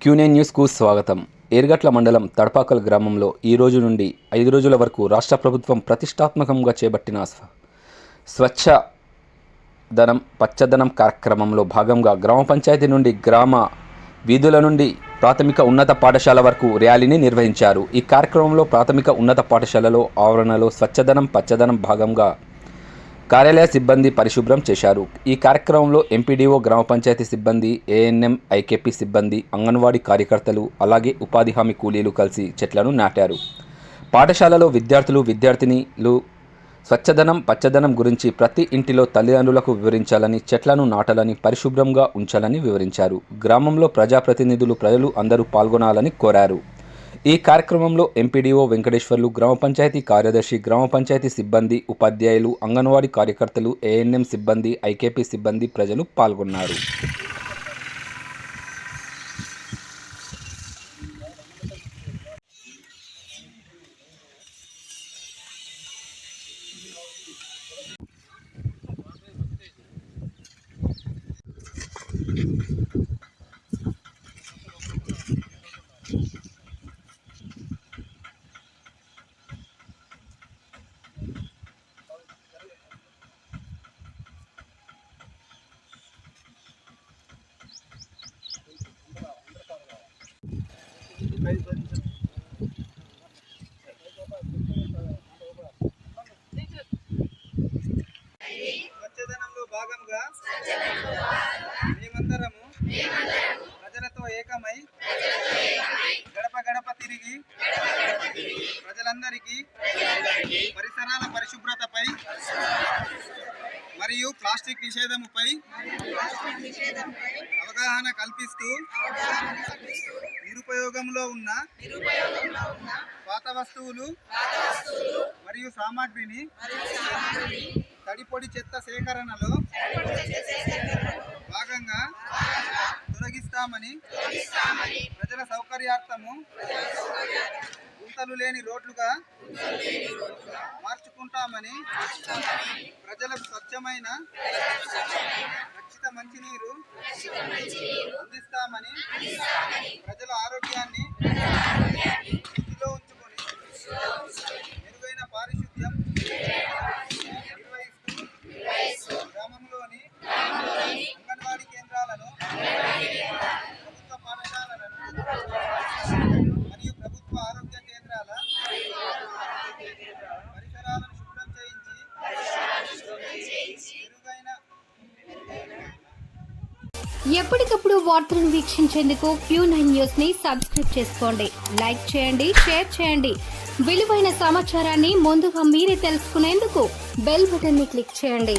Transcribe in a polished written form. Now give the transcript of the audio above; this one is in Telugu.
క్యూనైన్ న్యూస్కు స్వాగతం. ఏర్గట్ల మండలం తడపాకల్ గ్రామంలో ఈ రోజు నుండి 5 రోజుల వరకు రాష్ట్ర ప్రభుత్వం ప్రతిష్టాత్మకంగా చేపట్టిన స్వచ్ఛదనం పచ్చదనం కార్యక్రమంలో భాగంగా గ్రామ పంచాయతీ నుండి గ్రామ వీధుల నుండి ప్రాథమిక ఉన్నత పాఠశాల వరకు ర్యాలీని నిర్వహించారు. ఈ కార్యక్రమంలో ప్రాథమిక ఉన్నత పాఠశాలలో ఆవరణలో స్వచ్ఛదనం పచ్చదనం భాగంగా కార్యాలయ సిబ్బంది పరిశుభ్రం చేశారు. ఈ కార్యక్రమంలో ఎంపీడీఓ, గ్రామ పంచాయతీ సిబ్బంది, ఏఎన్ఎం, ఐకేపీ సిబ్బంది, అంగన్వాడీ కార్యకర్తలు, అలాగే ఉపాధి హామీ కూలీలు కలిసి చెట్లను నాటారు. పాఠశాలలో విద్యార్థినులు స్వచ్ఛదనం పచ్చదనం గురించి ప్రతి ఇంటిలో తల్లిదండ్రులకు వివరించాలని, చెట్లను నాటాలని, పరిశుభ్రంగా ఉంచాలని వివరించారు. గ్రామంలో ప్రజలు అందరూ పాల్గొనాలని కోరారు. ఈ కార్యక్రమంలో ఎంపీడీఓ వెంకటేశ్వర్లు, గ్రామ పంచాయతీ కార్యదర్శి, గ్రామ పంచాయతీ సిబ్బంది, ఉపాధ్యాయులు, అంగన్వాడీ కార్యకర్తలు, ఏఎన్ఎం సిబ్బంది, ఐకేపీ సిబ్బంది, ప్రజలు పాల్గొన్నారు. స్వచ్ఛదనంలో భాగంగా మేమందరము ప్రజలతో ఏకమై గడప గడప తిరిగి ప్రజలందరికీ పరిసరాల పరిశుభ్రతపై మరియు ప్లాస్టిక్ నిషేధముపై అవగాహన కల్పిస్తూ నిరుపయోగంలో ఉన్న పాత వస్తువులు మరియు సామాగ్రిని తడిపొడి చెత్త సేకరణలో భాగంగా తొలగిస్తామని, ప్రజల సౌకర్యార్థము గుంతలు లేని రోడ్లుగా మార్చుకుంటామని, ప్రజలకు స్వచ్ఛమైన రక్షిత మంచినీరు అందిస్తామని, ప్రజల ఆరోగ్యాన్ని దృష్టిలో ఉంచుకొని మెరుగైన పారిశుద్ధ్యం నిర్వహిస్తూ గ్రామంలోని అంగన్వాడీ కేంద్రాలను, ప్రభుత్వ పాఠశాలలను మరియు ప్రభుత్వ ఆరోగ్య కేంద్రాల పరిసరాలను శుభ్రం చేయించి మెరుగైన ఎప్పటికప్పుడు వార్తలను వీక్షించేందుకు Q9 న్యూస్ ని సబ్స్క్రైబ్ చేసుకోండి, లైక్ చేయండి, షేర్ చేయండి. విలువైన సమాచారాన్ని ముందుగా మీరే తెలుసుకునేందుకు బెల్ బటన్ ని క్లిక్ చేయండి.